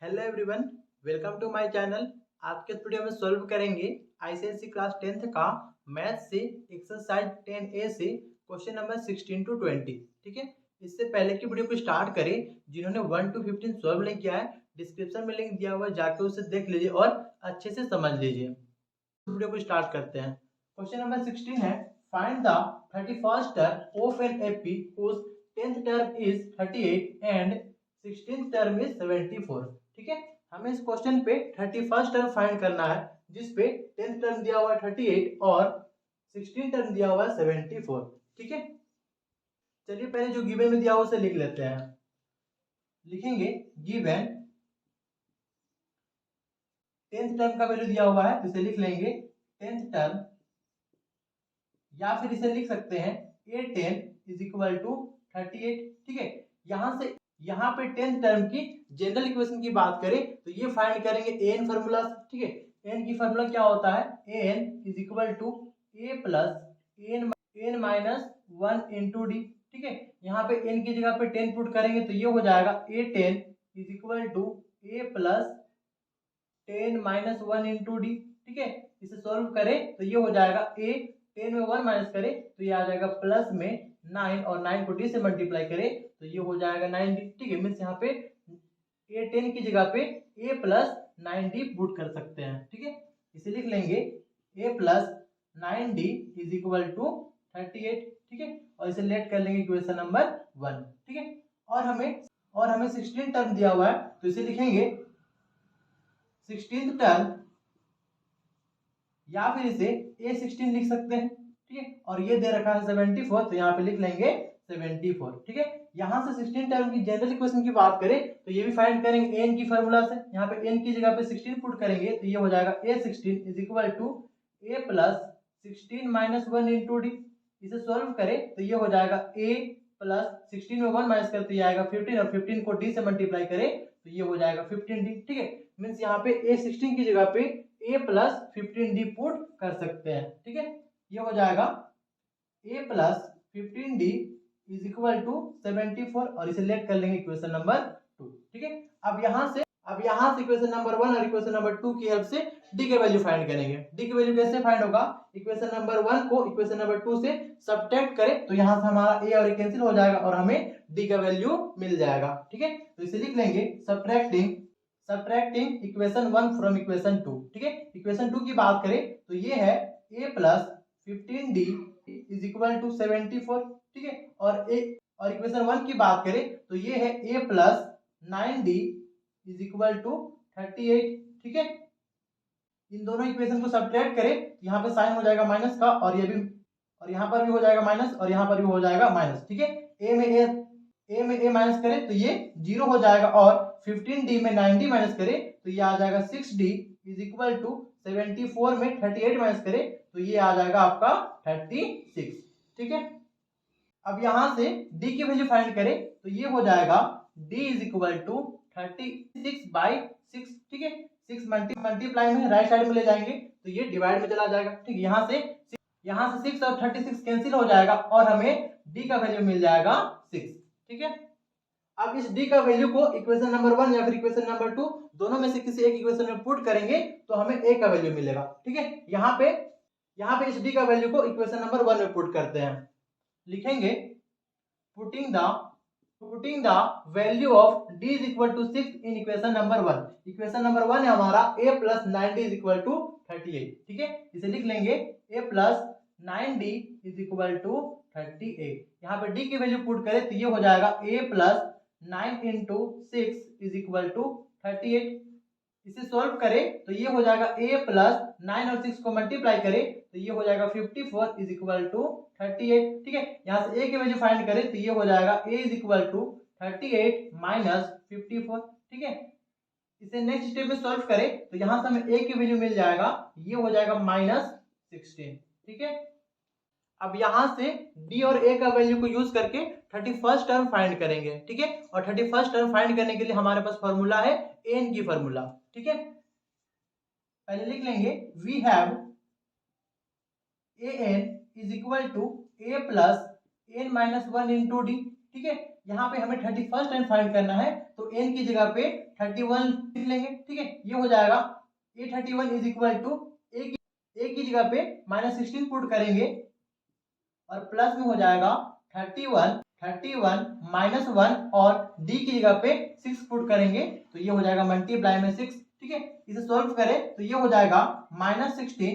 Hello everyone, welcome to my channel. आज के video में सॉल्व करेंगे आईसीएसई क्लास 10th का मैथ से एक्सरसाइज 10A से क्वेश्चन नंबर 16 to 20। ठीक है, इससे पहले की वीडियो को स्टार्ट करें, जिन्होंने 1 to 15 सॉल्व नहीं किया है डिस्क्रिप्शन में लिंक दिया हुआ है, जाके उसे देख लीजिए और अच्छे से समझ लीजिए। वीडियो को स्टार्ट करते हैं। क्वेश्चन नंबर 16 है, find the 31st term of an AP whose 10th term is 38 and 16th term is 74। ठीक है, हमें इस क्वेश्चन पे 31st टर्म फाइंड करना है, जिसपे 10th टर्म दिया हुआ है 38 और 16th टर्म दिया हुआ है 74। ठीक है, चलिए पहले जो गिवन में दिया हुआ उसे लिख लेते हैं। लिखेंगे गिवन 10th टर्म का वैल्यू दिया हुआ है, तो इसे लिख लेंगे 10th टर्म, या फिर इसे लिख सकते हैं A10 इज इक्वल टू 38। ठीक है, यहाँ पे 10th टर्म की जनरल इक्वेशन की बात करें तो ये फाइंड करेंगे an फार्मूला। ठीक है, n की फार्मूला क्या होता है, an is equal to a plus n minus 1 into D. ठीक है, यहाँ पे n की जगह पे 10 पुट करेंगे तो ये हो जाएगा a10 is equal to a plus 10 minus 1 into D. ठीक है, इसे सॉल्व करें तो ये हो जाएगा a 10 में 1 माइनस करें तो ये आ जाएगा प्लस में 9 और 9 को डी से मल्टीप्लाई करें तो ये हो जाएगा 9d। ठीक है, मीन्स यहाँ पे a10 की जगह पे a प्लस 9d पुट कर सकते हैं। ठीक है, इसे लिख लेंगे a plus 9d is equal to 38। ठीक है, और इसे लेट कर लेंगे इक्वेशन नंबर 1। ठीक है, और हमें 16 टर्म दिया हुआ है तो इसे लिखेंगे 16th टर्म, या फिर इसे a16 लिख सकते हैं। ठीक है, और ये दे रखा है 74 तो यहाँ पे लिख लेंगे 74। ठीक है, यहाँ से 16 टर्म की जनरल इक्वेशन की बात करें तो ये भी फाइंड करेंगे n की फार्मूला से। यहाँ पे n की जगह पे 16 पुट करेंगे तो ये हो जाएगा a16 is equal to a plus 16 minus 1 into D. इसे सॉल्व करें तो ये हो जाएगा a प्लस 16 में 1 माइनस करते आएगा 15 और 15 को d से मल्टीप्लाई करें तो ये हो जाएगा 15d। ठीक है, मीन्स यहाँ पे a16 की जगह पे a प्लस 15d पुट कर सकते हैं। ठीक है, ये हो जाएगा a plus 15d is equal to 74 और इसे लेट कर लेंगे इक्वेशन नंबर 2। ठीक है, अब यहाँ से इक्वेशन नंबर 1 और इक्वेशन नंबर 2 की हेल्प से d के वैल्यू फाइंड करेंगे। d की वैल्यू कैसे फाइंड होगा, इक्वेशन नंबर 1 को इक्वेशन नंबर 2 से सब्ट्रैक्ट करें तो यहाँ से हमारा a और a कैंसिल हो जाएगा और हमें d का वैल्यू मिल जाएगा। ठीक है, तो इसे लिख लेंगे सब्ट्रैक्टिंग इक्वेशन 1 फ्रॉम इक्वेशन 2। ठीक है, इक्वेशन 2 की बात करें तो ये है a plus 15d is equal to 74। ठीक है, और इक्वेशन 1 की बात करें तो ये है a plus 9d is equal to 38। ठीक है, इन दोनों इक्वेशन को सब्ट्रैक्ट करें तो यहाँ पे साइन हो जाएगा माइनस का, और ये भी, और यहाँ पर भी हो जाएगा माइनस और यहाँ पर भी हो जाएगा माइनस। ठीक है, a में a माइनस करें तो ये 0 हो जाएगा, और 15d में 9d माइनस करें तो ये आ जाएगा 6d इज इक्वल टू 74 में 38 माइनस करें तो ये आ जाएगा आपका 36। ठीक है, अब यहाँ से d की वैल्यू फाइंड करें तो ये हो जाएगा d इज इक्वल टू 36/6। ठीक है, 6 मल्टीप्लाई में राइट साइड में ले जाएंगे तो ये डिवाइड में चला जाएगा। ठीक है, यहाँ से 6 और 36 कैंसिल हो जाएगा और हमें d का वैल्यू मिल जाएगा 6। ठीक है, अब इस d का वैल्यू को इक्वेशन नंबर 1 या फिर इक्वेशन नंबर 2 दोनों में से किसी एक इक्वेशन में पुट करेंगे तो हमें a का वैल्यू मिलेगा। ठीक है, यहाँ पे इस d का वैल्यू को इक्वेशन नंबर 1 में पुट करते हैं। लिखेंगे putting the value of d is equal to 6 in equation number 1। Equation number 1 है हमारा a plus 9d is equal to 38। ठीक है, इसे लिख लेंगे a plus 9d is equal to 38। यहाँ पे d की वैल्यू पुट करें तो ये हो जाएगा a plus 9 into 6 is equal to 38। इसे सॉल्व करें तो ये हो जाएगा a प्लस 9 और 6 को मल्टीप्लाई करें तो ये हो जाएगा 54 इज इक्वल टू 38। ठीक है, यहाँ से a की वैल्यू फाइंड करें तो ये हो जाएगा a is equal to 38 minus 54। ठीक है, इसे नेक्स्ट स्टेप में सॉल्व करें तो यहाँ से हमें a की वैल्यू मिल जाएगा, ये हो जाएगा माइनस 16। ठीक है, अब यहाँ से d और a का वैल्यू को यूज करके 31st टर्म फाइंड करेंगे। ठीक है, और 31st टर्म फाइंड करने के लिए हमारे पास फॉर्मूला है n की फॉर्मूला। ठीक है, पहले लिख लेंगे we have an is equal to a plus n minus 1 into D. ठीक है, यहाँ पे हमें 31st टर्म फाइंड करना है तो n की जगह पे A31 लिख लेंगे, ठीक है। ये हो जाएगा A31 इज इक्वल टू ए की जगह पे -16 पुट करेंगे और प्लस में हो जाएगा 31 -1 और डी की जगह पे 6 पुट करेंगे तो ये हो जाएगा मल्टीप्लाई में 6, ठीक है। इसे सॉल्व करें तो ये हो जाएगा -16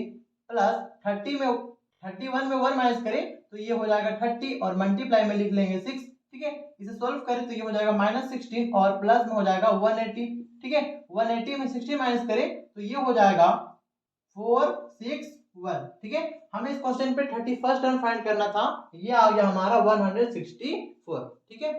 प्लस 31 में 1 माइनस करें तो ये हो जाएगा 30 और मल्टीप्लाई में लिख लेंगे 6, ठीक है। इसे सॉल्व करें तो ये हो जाएगा -16 और प्लस में हो जाएगा 180, ठीक है। 180 में 60 माइनस करें तो ये हो जाएगा 461, ठीक है। हमें इस क्वेश्चन पे 31st टर्म फाइंड करना था, ये आ गया हमारा 164, ठीक है।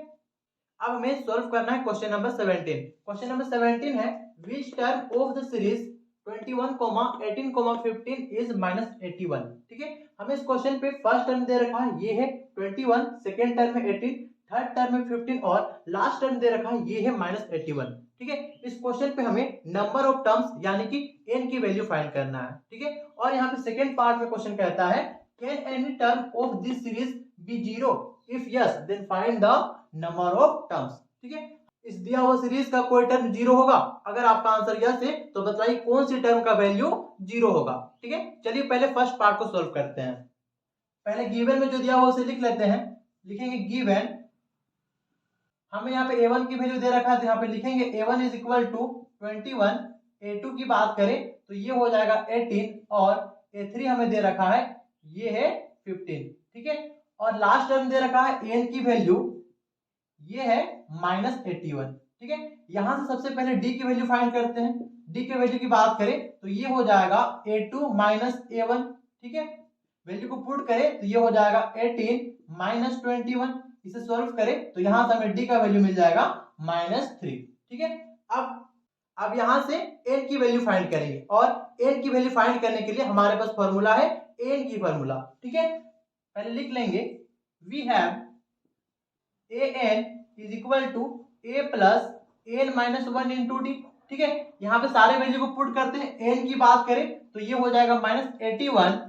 अब हमें सॉल्व करना है क्वेश्चन नंबर 17। क्वेश्चन नंबर 17 है which term of the series 21, 18, 15 is -81, ठीक है। हमें इस क्वेश्चन पे फर्स्ट टर्म दे रखा है ये है 21, सेकेंड टर्म है 18, थर्ड टर्म है 15 और लास्ट टर्म दे रखा है ये है -81, ठीक है। इस क्वेश्चन पे हमें नंबर ऑफ टर्म्स यानी कि n की वैल्यू फाइंड करना है, ठीक है। और यहाँ पे सेकेंड पार्ट में क्वेश्चन कहता है can any term of this series be zero, if yes then find the number of terms, ठीक है। इस दिया हुआ सीरीज का कोई टर्म जीरो होगा, अगर आपका आंसर यस है तो बताइए कौन सी टर्म का वैल्यू जीरो होगा, ठीक है। चलिए पहले फर्स्ट पार्ट को सॉल्व करते हैं। पहले गिवन में जो दिया हुआ उसे लिख लेते हैं। लिखेंगे गिवन, हमें यहाँ पे a1 की वैल्यू दे रखा है तो यहाँ पे लिखेंगे a1 is equal to 21, a2 की बात करें तो ये हो जाएगा 18 और a3 हमें दे रखा है ये है 15, ठीक है। और लास्ट टर्म दे रखा है n की वैल्यू ये है -81, ठीक है। यहां से सबसे पहले d की वैल्यू फाइंड करते हैं। d की वैल्यू की बात करें तो ये हो जाएगा a2 a1, ठीक है। वैल्यू को पुट करें तो ये हो जाएगा 18 -21, इसे सॉल्व करें तो यहां से हमें d का वैल्यू मिल जाएगा -3, ठीक है। अब यहां से n की वैल्यू फाइंड करेंगे और n की वैल्यू फाइंड करने के लिए हमारे पास फॉर्मूला है n की फॉर्मूला, ठीक है। पहले लिख लेंगे we have an is equal to a plus n minus 1 into D, ठीक है। यहाँ पे सारे वैल्यू को पुट करते हैं। n की बात करें तो ये हो जाएगा -81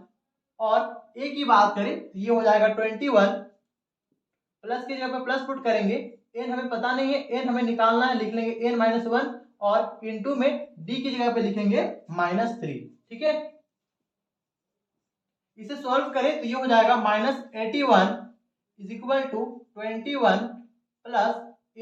और a की बात करें तो ये हो जाएगा 21, प्लस की जगह पे प्लस पुट करेंगे। n हमें पता नहीं है, n हमें निकालना है, लिख लेंगे n माइनस 1 और इंटू में d की जगह पे लिखेंगे -3, ठीक है। इसे सॉल्व करें तो ये हो जाएगा -81 is equal to 21 plus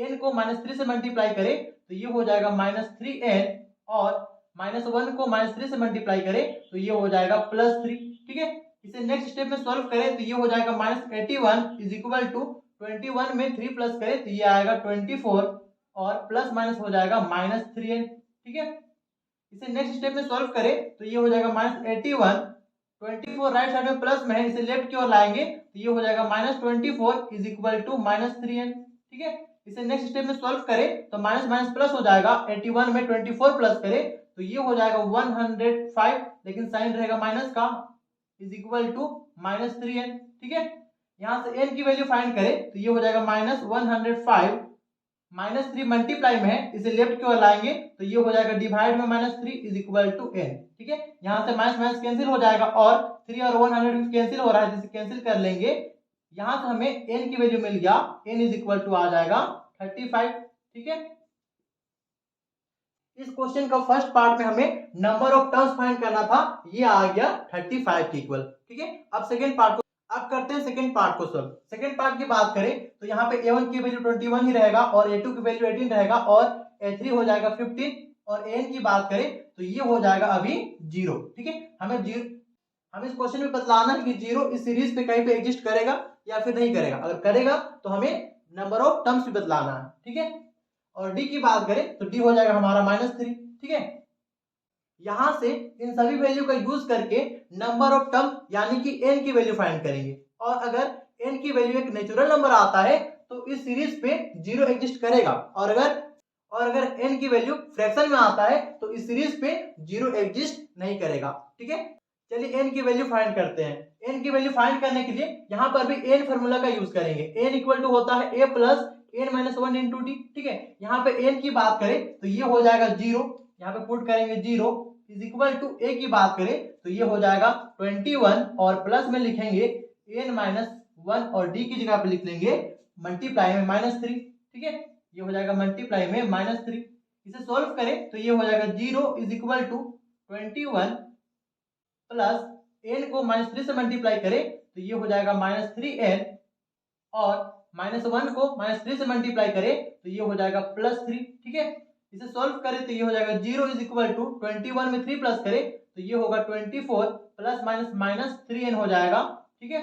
n को -3 से मल्टीप्लाई करें तो ये हो जाएगा -3n और -1 को -3 से मल्टीप्लाई करें तो ये हो जाएगा +3, ठीक है। इसे नेक्स्ट स्टेप में सॉल्व करें तो ये हो जाएगा -81 इज इक्वल टू 21 में 3 प्लस करें तो ये आएगा 24 और प्लस माइनस हो जाएगा -3n, ठीक है। इसे नेक्स्ट स्टेप में सॉल्व करें तो ये हो जाएगा -81, 24 राइट साइड में प्लस में है, इसे लेफ्ट की ओर लाएंगे तो ये हो जाएगा -24 इज इक्वल टू -3n, ठीक है। इसे नेक्स्ट स्टेप में सॉल्व करें तो माइनस माइनस प्लस हो जाएगा। 81 में 24 प्लस करें तो ये हो जाएगा 105, लेकिन साइन रहेगा माइनस का, इज इक्वल टू -3n, ठीक है। यहाँ से n की वैल्यू फाइंड करें तो ये हो जाएगा -105, -3 मल्टीप्लाई में है, इसे लेफ्ट की ओर लाएंगे तो ये हो जाएगा डिवाइड में -3 इज इक्वल टू n, ठीक है। यहाँ से माइनस माइनस कैंसिल हो जाएगा और 3 और 100 कैंसिल हो रहा है, जिसे कैंसिल कर लेंगे। यहाँ से हमें n की वैल्यू मिल गया, n इज इक्वल टू आ जाएगा 35, ठीक है। इस क्वेश्चन का फर्स्ट पार्ट में हमें नंबर ऑफ टर्म्स फाइंड करना था, ये आ गया 35 के इक्वल, ठीक है। अब सेकंड पार्ट को अब करते हैं सेकंड पार्ट को सॉल्व। सेकंड पार्ट की बात करें तो यहाँ पे a1 की वैल्यू 21 ही रहेगा और a2 की वैल्यू 18 रहेगा और a3 हो जाएगा 15 और an की बात करें तो ये हो जाएगा अभी 0, ठीक है। हमें इस क्वेश्चन में बतलाना है कि 0 इस सीरीज पे कहीं पे एग्जिस्ट करेगा या फिर नहीं करेगा। अगर करेगा तो हमें नंबर ऑफ टर्म्स भी बतलाना है, ठीक है। और d की बात करें तो d हो जाएगा हमारा -3, ठीक है। यहां से इन सभी वैल्यू का यूज करके नंबर ऑफ टर्म यानी कि n की वैल्यू फाइंड करेंगे और अगर n की वैल्यू एक नेचुरल नंबर आता है तो इस सीरीज पे 0 एग्जिस्ट करेगा और अगर n की वैल्यू फ्रैक्शन में आता है तो इस सीरीज पे 0 एग्जिस्ट नहीं करेगा, ठीक है। चलिए n की वैल्यू फाइंड करते हैं। n की वैल्यू फाइंड करने के लिए यहाँ पर भी n फार्मूला का यूज करेंगे। n इक्वल टू होता है a plus n minus 1 into D, ठीक है। यहाँ पे n की बात करें तो ये हो जाएगा 0, यहाँ पे पुट करेंगे 0 इज इक्वल टू a की बात करें तो ये हो जाएगा 21 और प्लस में लिखेंगे n माइनस 1 और d की जगह पे लिख लेंगे मल्टीप्लाई में -3, ठीक है। ये हो जाएगा मल्टीप्लाई में -3। इसे सॉल्व करें तो ये हो जाएगा 0 is equal to 21 plus n को -3 से मल्टीप्लाई करें तो ये हो जाएगा -3n और -1 को -3 से मल्टीप्लाई करें तो ये हो जाएगा +3। ठीक है, इसे सॉल्व करें तो ये हो जाएगा 0 इज इक्वल टू 21 में 3 प्लस करें तो ये होगा 24 प्लस माइनस 3n हो जाएगा। ठीक है,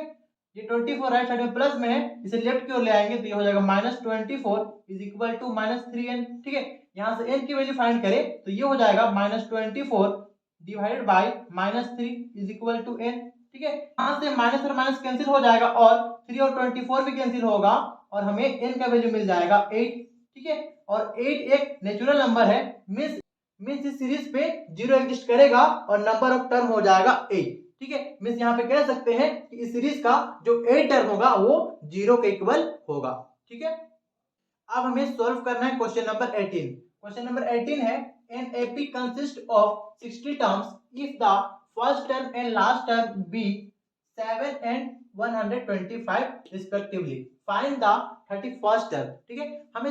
ये 24 राइट साइड में प्लस में है, इसे लेफ्ट की ओर ले आएंगे तो ये हो जाएगा -24 इज इक्वल टू -3n। ठीक है, यहाँ से n की वैल्यू फाइंड करें तो ये हो जाएगा -24 divided by -3 is equal to n। ठीक है, यहाँ से माइनस और माइनस कैंसिल हो जाएगा और 3 और 24 भी कैंसिल होगा और हमें n का वैल्यू मिल जाएगा 8। ठीक है, और 8 एक नेचुरल नंबर है, मींस इस सीरीज पे 0 एग्जिस्ट करेगा और नंबर ऑफ टर्म हो जाएगा 8। ठीक है, मींस यहाँ पे कह सकते हैं कि इस सीरीज का जो 8 टर्म होगा वो 0 के इक्वल होगा। ठीक है, अब हमें सॉल्व करना है क्वेश्चन नंबर 18। क्वेश्चन नंबर 18 है an AP consists of 60 terms if the first term and last term be 7 and 125 respectively. Find the 31st term. ठीक है, हमें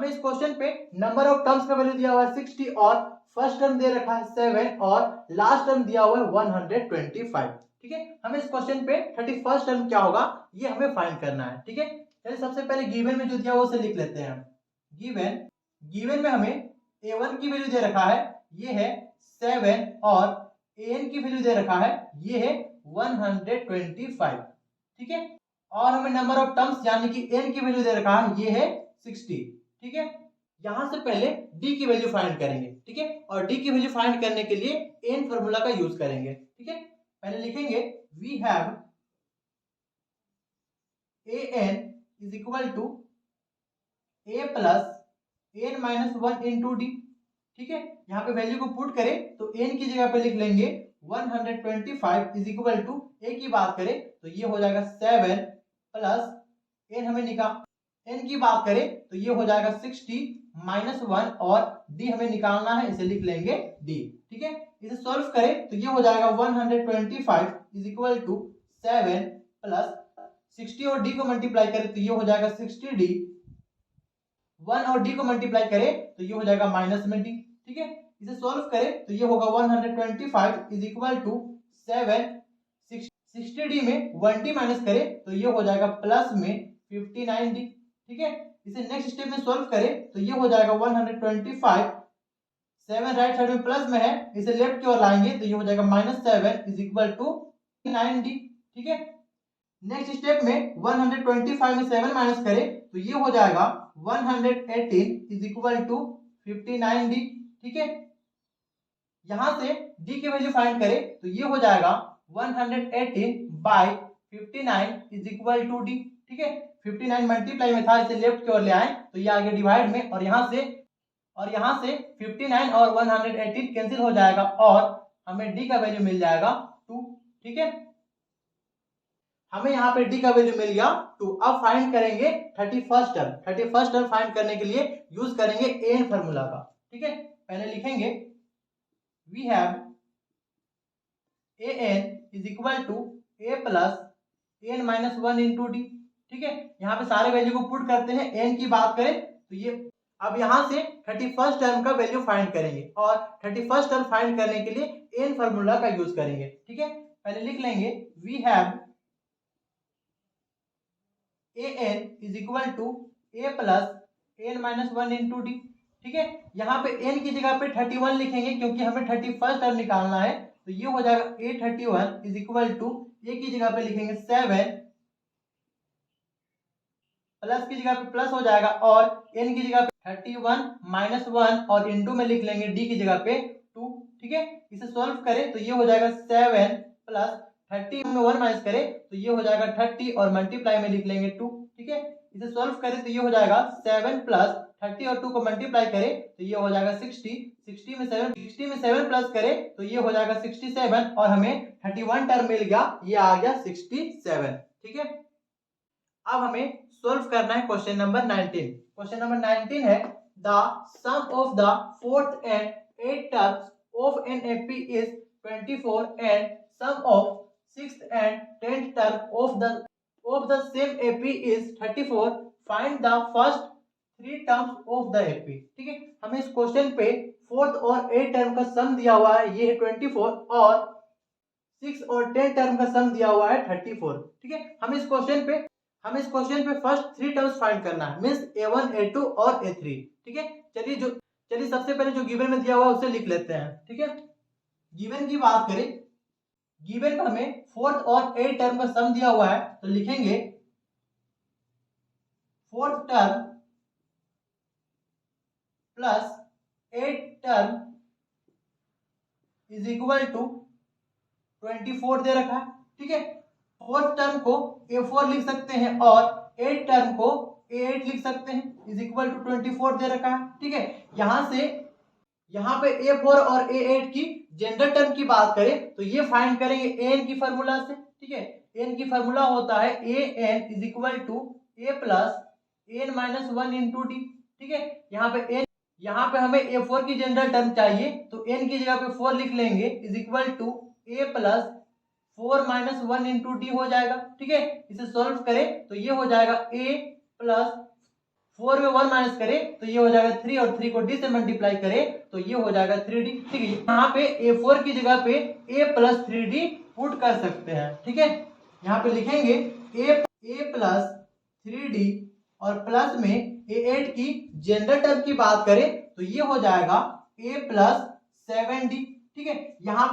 इस क्वेश्चन पे नंबर ऑफ टर्म्स का वैल्यू दिया हुआ है 60 और फर्स्ट टर्म दे रखा है 7 और लास्ट टर्म दिया हुआ है 125। ठीक है, हमें इस क्वेश्चन पे 31st टर्म क्या होगा ये हमें फाइंड करना है। ठीक है, चलिए सबसे पहले गिवन में जो दिया वो से लिख लेते हैं। गिवन में हमें a1 की वैल्यू दे रखा है ये है 7 और an की वैल्यू दे रखा है ये है 125। ठीक है, और हमें नंबर ऑफ टर्म्स यानी कि n की वैल्यू दे रखा है ये है 60। ठीक है, यहां से पहले d की वैल्यू फाइंड करेंगे। ठीक है, और d की वैल्यू फाइंड करने के लिए n फॉर्मूला का यूज करेंगे। ठीक है, पहले लिखेंगे we have an is equal to a plus n minus 1 into D. ठीक है, यहाँ पे वैल्यू को पुट करें तो n की जगह पे लिख लेंगे 125 इज इक्वल टू a की बात करें तो ये हो जाएगा 7 प्लस n हमें निकाल n की बात करें तो ये हो जाएगा 60 माइनस 1 और d हमें निकालना है, इसे लिख लेंगे d। ठीक है, इसे सॉल्व करें तो ये हो जाएगा 125 इज इक्वल टू 7 प्लस 60 और d को मल्टीप्लाई करें तो ये हो जाएगा 60d, 1 और d को मल्टीप्लाई करें तो ये हो जाएगा माइनस में d। ठीक है, इसे सॉल्व करें तो ये होगा 125 इज इक्वल टू 7 60d में 1d माइनस करें तो ये हो जाएगा प्लस में 59d। ठीक है, इसे नेक्स्ट स्टेप में सॉल्व करें तो ये हो जाएगा 125 7 राइट साइड में प्लस में है, इसे लेफ्ट की ओर लाएंगे तो ये हो जाएगा -7 इज इक्वल टू 9d। ठीक है, नेक्स्ट स्टेप में 125 में 7 माइनस करें तो ये हो जाएगा 118 इज इक्वल टू 59d। ठीक है, यहां से d की वैल्यू फाइंड करें तो ये हो जाएगा 118 by 59 is equal to d। ठीक है, 59 मल्टीप्लाई में था, इसे लेफ्ट की ओर ले आए तो ये आगे डिवाइड में और यहां से 59 और 118 कैंसिल हो जाएगा और हमें d का वैल्यू मिल जाएगा 2। ठीक है, हमें यहाँ पे d का वैल्यू मिल गया 2। अब फाइंड करेंगे 31st term. 31st term find करने के लिए यूज करेंगे an फार्मूला का। ठीक है, पहले लिखेंगे we have an is equal to a plus n minus 1 into D. ठीक है, यहाँ पे सारे वैल्यू को पुट करते हैं। n की बात करें तो ये अब यहाँ से 31st टर्म का वैल्यू फाइंड करेंगे और 31st टर्म फाइंड करने के लिए n फार्मूला का यूज करेंगे। ठीक है, पहले लिख लेंगे we have an is equal to a plus n minus 1 into D. ठीक है, यहाँ पे n की जगह पे 31 लिखेंगे क्योंकि हमें 31st टर्म निकालना है तो ये हो जाएगा a31 is equal to a की जगह पे लिखेंगे 7 प्लस की जगह पे प्लस हो जाएगा और n की जगह पे 31 माइनस 1 और इंटू में लिख लेंगे d की जगह पे 2। ठीक है, इसे सॉल्व करें तो ये हो जाएगा 7 प्लस 30 में 1 माइनस करें तो ये हो जाएगा 30 और मल्टीप्लाई में लिख लेंगे 2। ठीक है, इसे सॉल्व करें तो ये हो जाएगा 7 प्लस 30 और 2 को मल्टीप्लाई करें तो ये हो जाएगा 60 में 7 प्लस करें तो ये हो जाएगा 67 और हमें 31 टर्म मिल गया, ये आ गया 67। ठीक है, अब हमें सॉल्व करना है क्वेश्चन नंबर 19। क्वेश्चन नंबर 19 है the sum of the fourth and 8th terms of an AP is 24 and sum of 6th and 10th term of the same AP is 34. Find the first 3 terms of the AP. ठीक है, हमें इस question पे fourth और 8 term का सम दिया हुआ है, ये है 24, और 6 और 10 टर्म का सम दिया हुआ है 34। ठीक है, हमें इस क्वेश्चन पे फर्स्ट 3 टर्म्स फाइंड करना है, मींस a1 a2 और a3। ठीक है, चलिए सबसे पहले जो गिवन में दिया हुआ है उसे लिख लेते हैं। ठीक है, गिवन की बात करें, गिवन में हमें फोर्थ और 8 टर्म का सम दिया हुआ है, तो लिखेंगे fourth term plus 8 term is equal to 24 दे रखा है। ठीक है, फोर्थ टर्म को a4 लिख सकते हैं और 8 टर्म को a8 लिख सकते हैं, इज इक्वल टू 24 दे रखा है। ठीक है, यहाँ पे a4 और a8 की जनरल टर्म की बात करें तो ये फाइंड करेंगे an की फार्मूला से। ठीक है, n की फार्मूला होता है an is equal to a plus n minus 1 into D. ठीक है, यहाँ पे हमें a4 की जनरल टर्म चाहिए, तो n की जगह पे 4 लिख लेंगे, is equal to a plus 4 minus 1 into d हो जाएगा। ठीक है, इसे सॉल्व करें तो ये हो जाएगा a प्लस 4 में 1 माइनस करें तो ये हो जाएगा 3, और 3 को डी से मल्टीप्लाई करें तो ये हो जाएगा 3d। ठीक है, यहाँ पे a4 की जगह पे a प्लस 3d पुट कर सकते हैं। ठीक है, यहाँ पे लिखेंगे a प्लस 3d, और प्लस में a8 की जनरल टर्म की बात करें तो ये हो जाएगा a प्लस 7d। ठीक है, यहाँ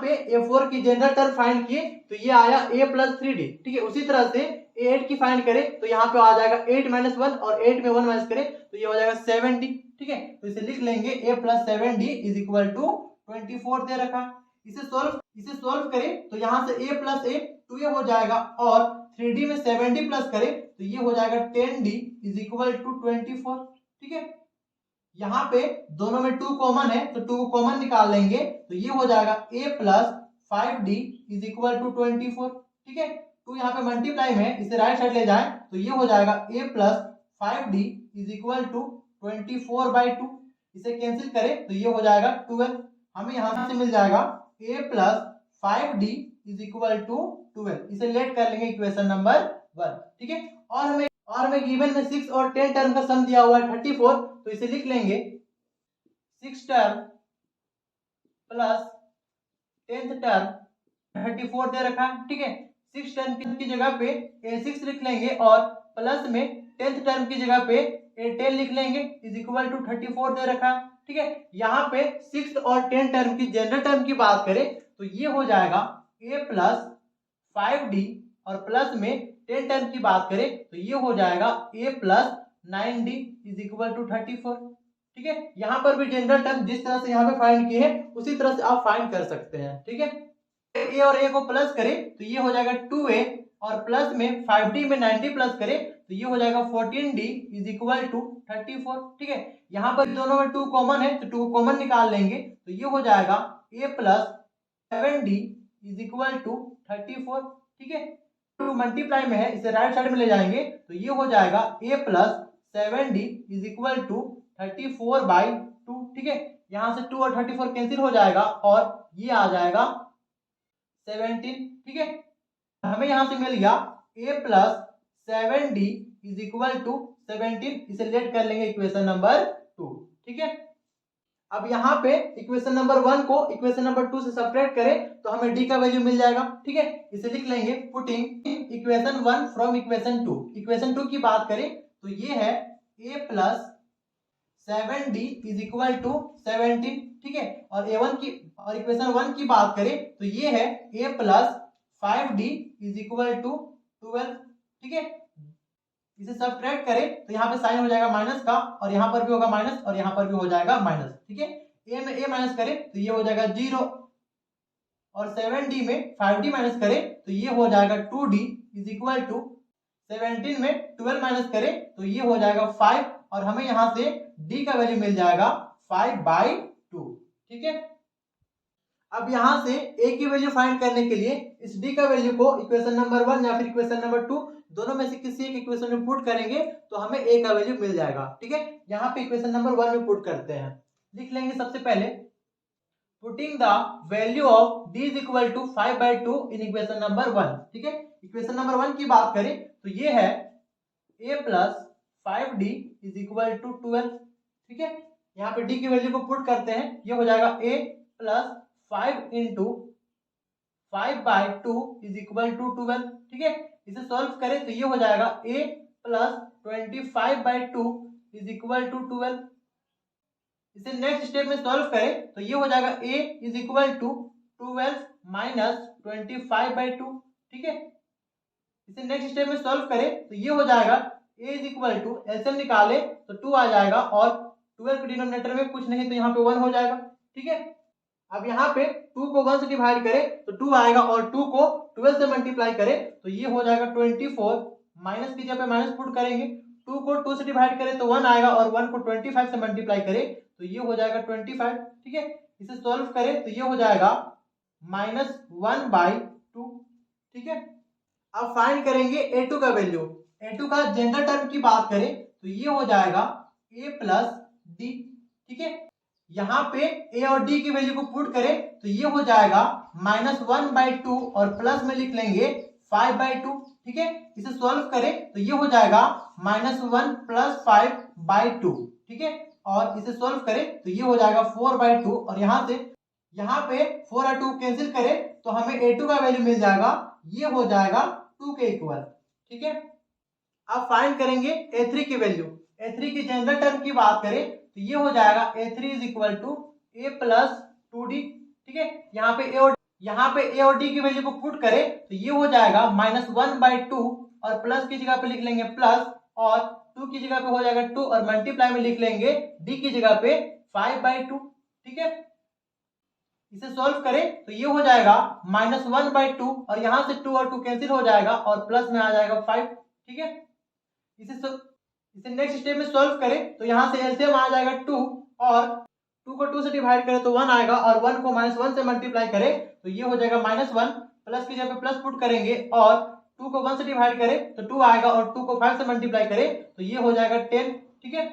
पे a4 की जनरल टर्म फाइंड किए तो ये आया a प्लस 3d। ठीक है, उसी तरह से a8 की फाइंड करें तो यहाँ पे आ जाएगा 8 माइनस 1, और 8 में 1 माइनस करें तो ये हो जाएगा 7d। ठीक है, तो इसे लिख लेंगे a plus 7d is equal to 24 दे रखा। इसे सॉल्व करें तो यहाँ से a प्लस a 2a हो जाएगा, और 3d में 7d प्लस करें तो ये हो जाएगा 10d इज इक्वल टू 24। ठीक है, यहाँ पे दोनों में 2 कॉमन है तो 2 को कॉमन निकाल लेंगे तो ये हो जाएगा a plus 5d is equal to 24। ठीक है, 2 यहाँ पे मल्टीप्लाई में, इसे राइट साइड ले जाएं तो ये हो जाएगा a plus 5d is equal to 24/2। इसे कैंसिल करें तो ये हो जाएगा 12। हमें यहाँ से मिल जाएगा a plus 5d is equal to 12। इसे लेट कर लेंगे इक्वेशन नंबर 1। ठीक है, और हमें गिवन में 6 और 10 टर्म का सम दिया हुआ है 34, तो इसे लिख लेंगे 6 टर्म प्लस 10th टर्म 34 दे रखा है। ठीक है, 6 टर्म की जगह पे a6 लिख लेंगे, और प्लस में 10th टर्म की जगह पे a10 लिख लेंगे, इज इक्वल टू 34 दे रखा है। ठीक है, यहाँ पे 6 और 10 टर्म की जनरल टर्म की बात करें तो ये हो जाएगा a प्लस 5d, और प्लस में 10 टर्म की बात करें तो ये हो जाएगा a plus 9d is equal to 34। ठीक है, यहाँ पर भी जनरल टर्म जिस तरह से यहाँ पे फाइंड किए हैं उसी तरह से आप फाइंड कर सकते हैं। ठीक है, a और a को प्लस करें तो ये हो जाएगा 2a, और प्लस में 5d में 90 प्लस करें तो ये हो जाएगा 14d इज इक्वल टू 34। ठीक है, यहाँ पर दोनों में 2 कॉमन है तो 2 कॉमन निकाल लेंगे तो ये हो जाएगा a plus 7d is equal to 34। ठीक है, 2 मल्टीप्लाई में है, इसे राइट साइड में ले जाएंगे तो ये हो जाएगा a plus 7d is equal to 34/2। ठीक है, यहाँ से 2 और 34 कैंसिल हो जाएगा और ये आ जाएगा 17। ठीक है, हमें यहाँ से मिल गया a plus 7d is equal to 17। इसे लेट कर लेंगे इक्वेशन नंबर 2। ठीक है, अब यहाँ पे इक्वेशन नंबर 1 को इक्वेशन नंबर 2 से सब्ट्रैक्ट करें तो हमें d का वैल्यू मिल जाएगा। ठीक है, इसे लिख लेंगे putting equation 1 from equation 2। Equation 2 की बात करें तो ये है a plus 7d is equal to 17। ठीक है, और इक्वेशन 1 की बात करें तो ये है a plus 5d is equal to 12। ठीक है, इसे सब्ट्रैक्ट करें तो यहाँ पे साइन हो जाएगा माइनस का, और यहाँ पर भी होगा माइनस, और यहाँ पर भी हो जाएगा माइनस। ठीक है, a में a माइनस करें तो ये हो जाएगा 0, और 7d में 5d माइनस करें तो ये हो जाएगा 2d इज इक्वल टू 17 में 12 माइनस करें तो ये हो जाएगा 5, और हमें यहाँ से d का वैल्यू मिल जाएगा 5/2। ठीक है, अब यहाँ से a की वैल्यू फाइंड करने के लिए इस d का वैल्यू को इक्वेशन नंबर 1 या फिर इक्वेशन नंबर 2 दोनों में से किसी एक इक्वेशन में पुट करेंगे तो हमें a का वैल्यू मिल जाएगा। ठीक है, यहाँ पे इक्वेशन नंबर 1 में पुट करते हैं। लिख लेंगे सबसे पहले putting the value of d is equal to 5/2 in equation number 1। ठीक है, इक्वेशन नंबर 1 की बात करें तो ये है a plus 5d is equal to 12। ठीक है, यहाँ पे d की वैल्यू को पुट करते हैं, ये हो जाएगा a plus 5 into 5/2 is equal to 12। ठीक है, इसे सॉल्व करें तो ये हो जाएगा a plus 25/2 is equal to 12। इसे नेक्स्ट स्टेप में सॉल्व करें तो ये हो जाएगा a is equal to 12 minus 25/2। ठीक है, इसे नेक्स्ट स्टेप में सॉल्व करें तो ये हो जाएगा a is equal to, LCM निकाले तो 2 आ जाएगा और 12 के डिनोमिनेटर में कुछ नहीं तो यहाँ पे 1 हो जाएगा। ठीक है, अब यहाँ पे 2 को 1 से डिवाइड करें तो 2 आएगा और 2 को 12 से मल्टीप्लाई करें तो ये हो जाएगा 24, माइनस की जगह पे माइनस पुट करेंगे, 2 को 2 से डिवाइड करें तो 1 आएगा और 1 को 25 से मल्टीप्लाई करें तो ये हो जाएगा 25। ठीक है, इसे सॉल्व करें तो ये हो जाएगा -1/2। ठीक है, अब फाइंड करेंगे a2 का वैल्यू। a2 का जनरल टर्म की बात करें तो ये हो जाएगा a प्लस डी। ठीक है, यहाँ पे a और d की वैल्यू को पुट करें तो ये हो जाएगा -1/2 और प्लस में लिख लेंगे 5/2। ठीक है, इसे सॉल्व करें तो ये हो जाएगा -1 प्लस 5/2। ठीक है, और इसे सॉल्व करें तो ये हो जाएगा 4/2 और यहाँ पे 4 और 2 कैंसिल करें तो हमें a2 का वैल्यू मिल जाएगा, ये हो जाएगा 2 के इक्वल। ठीक है, अब फाइंड करेंगे a3 की वैल्यू। a3 की जनरल टर्म की बात करें तो ये हो जाएगा a3 is equal to a plus 2d। ठीक है, यहाँ पे a और d की वैल्यू को पुट करें तो ये हो जाएगा -1/2 और प्लस की जगह पे लिख लेंगे प्लस और 2 की जगह पे हो जाएगा 2 और मल्टीप्लाई में लिख लेंगे d की जगह पे 5/2। ठीक है, इसे सॉल्व करें तो ये हो जाएगा -1/2 और यहाँ से 2 और 2 कैंसिल हो जाएगा और प्लस में आ जाएगा 5। ठीक है, इसे नेक्स्ट स्टेप में सॉल्व करें तो यहाँ से एलसीएम आ जाएगा 2 और 2 को 2 से डिवाइड करें तो 1 आएगा और 1 को -1 से मल्टीप्लाई करें तो ये हो जाएगा -1, प्लस की जगह पे प्लस पुट करेंगे और 2 को 1 से डिवाइड करें तो 2 आएगा और 2 को 5 से मल्टीप्लाई करें तो ये हो जाएगा 10। ठीक है,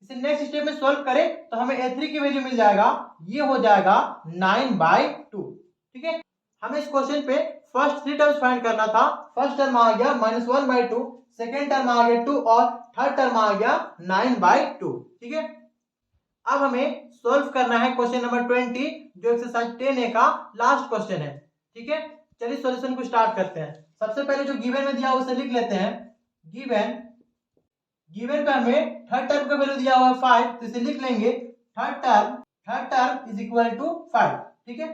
इसे नेक्स्ट स्टेप में सॉल्व करें तो हमें a3 की वैल्यू मिल जाएगा, ये हो जाएगा 9/2। ठीक है, हमें इस क्वेश्चन पे फर्स्ट 3 टर्म्स फाइंड करना था। फर्स्ट टर्म आ गया -1/2, सेकेंड टर्म आ गया 2 और थर्ड टर्म आ गया 9/2। ठीक है, अब हमें सॉल्व करना है क्वेश्चन नंबर 20 जो एक्सरसाइज 10A का लास्ट क्वेश्चन है। ठीक है, चलिए सॉल्यूशन को स्टार्ट करते हैं। सबसे पहले जो गिवन में दिया उसे लिख लेते हैं। गिवन पे हमें थर्ड टर्म का वैल्यू दिया हुआ है 5 तो इसे लिख लेंगे third term is equal to 5। ठीक है,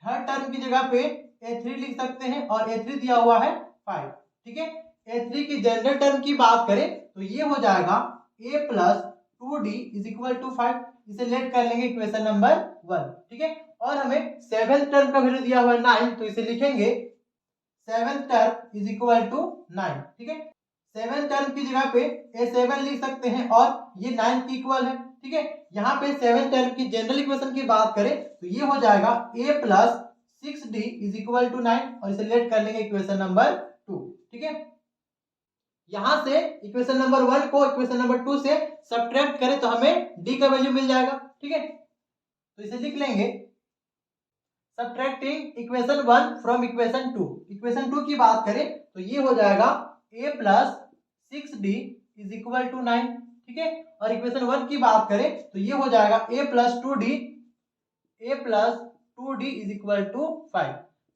थर्ड टर्म की जगह पे a3 लिख सकते हैं और a3 दिया हुआ है 5। ठीक है, a3 की जनरल टर्म की बात करें तो ये हो जाएगा a plus 2d is equal to 5। इसे लेट कर लेंगे इक्वेशन नंबर 1। ठीक है, और हमें सेवेंथ टर्म का वैल्यू दिया हुआ है 9 तो इसे लिखेंगे seventh term is equal to 9। ठीक है, सेवेंथ टर्म की जगह पे a7 लिख सकते हैं और ये 9 की इक्वल है। ठीक है, यहाँ पे सेवेंथ टर्म की जनरल इक्वेशन की बात करें तो ये हो जाएगा a plus 6d is equal to 9 और इसे लेट कर लेंगे इक्वेशन नंबर 2। ठीक है, यहाँ से इक्वेशन नंबर 1 को इक्वेशन नंबर 2 से सब्ट्रैक्ट करें तो हमें d का वैल्यू मिल जाएगा। ठीक है, तो इसे लिख लेंगे subtracting equation 1 from equation 2। Equation 2 की बात करें तो ये हो जाएगा a plus 6d is equal to 9। ठीक है, और इक्वेशन 1 की बात करें तो ये हो जाएगा a plus 2d is equal to 5।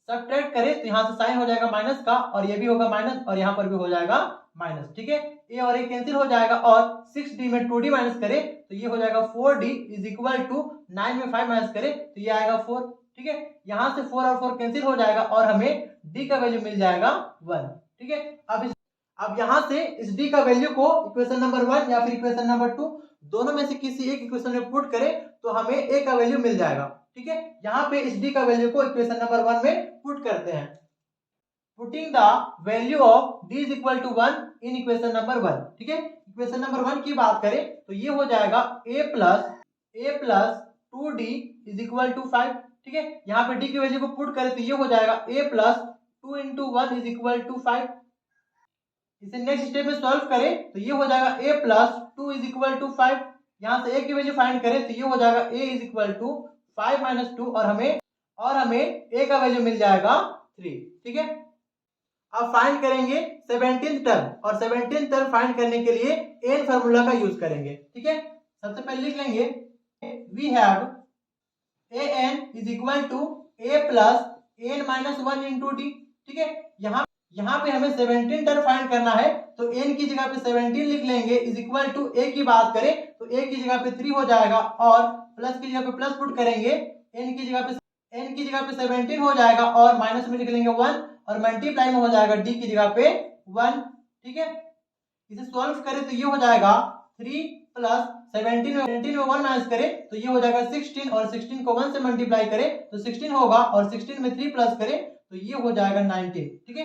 Subtract करें तो यहाँ से साइन हो जाएगा माइनस का और ये भी होगा माइनस और यहाँ पर भी हो जाएगा माइनस। ठीक है, a और a कैंसिल हो जाएगा और 6d में 2d माइनस करें तो ये हो जाएगा 4d इज इक्वल टू 9 में 5 माइनस करें तो ये आएगा 4। ठीक है, यहाँ से 4 और 4 कैंसिल हो जाएगा और हमें d का वैल्यू मिल जाएगा 1। ठीक है, अब यहाँ से इस d का वैल्यू को इक्वेशन नंबर 1 या फिर इक्वेशन नंबर 2 दोनों में से किसी एक इक्वेशन में पुट करें तो हमें a का वैल्यू मिल जाएगा। ठीक है, यहाँ पे इस d का वैल्यू को इक्वेशन नंबर 1 में पुट करते हैं। Putting the value of d is equal to 1 in equation number 1। ठीक है, इक्वेशन नंबर 1 की बात करें तो ये हो जाएगा a plus 2d is equal to 5। ठीक है, यहाँ पे d की वैल्यू को पुट करें तो ये हो जाएगा a plus 2 into 1 is equal to 5। इसे नेक्स्ट स्टेप में सॉल्व करें तो ये हो जाएगा a plus 2 is equal to 5। यहाँ से a की वैल्यू फाइंड करें तो ये हो जाएगा a is equal to 5 minus 2 और हमें a का वैल्यू मिल जाएगा 3। ठीक है, अब फाइंड करेंगे 17th टर्म, और 17th टर्म फाइंड करने के लिए n फार्मूला का यूज करेंगे। ठीक है, सबसे पहले लिख लेंगे we have an is equal to a plus n minus 1 into D. ठीक है, यहाँ पे हमें 17 टर्म फाइंड करना है, तो n की जगह पे 17 लिख लेंगे, इज इक्वल टू a की बात करें तो a की जगह पे 3 हो जाएगा, और प्लस की जगह पे प्लस पुट करेंगे, n की जगह पे 17 हो जाएगा, और माइनस में लिख लेंगे 1, और मल्टीप्लाई में हो जाएगा d की जगह पे 1। ठीक है, इसे सॉल्व करें तो ये हो जाएगा 3 प्लस 17 में 1 माइनस करें तो ये हो जाएगा 16, और 16 को 1 से मल्टीप्लाई करें तो 16 होगा, और 16 में 3 प्लस करें तो ये हो जाएगा 19। ठीक है,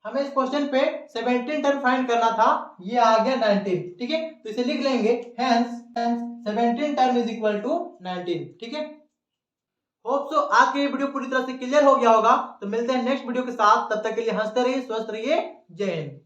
हमें इस क्वेश्चन पे 17 टर्म फाइंड करना था, ये आ गया 19। ठीक है, तो इसे लिख लेंगे hence 17 term is equal to 19। ठीक है, होप सो आज के वीडियो पूरी तरह से क्लियर हो गया होगा। तो मिलते हैं नेक्स्ट वीडियो के साथ, तब तक के लिए हंसते रहिए, स्वस्थ रहिए, जय हिंद।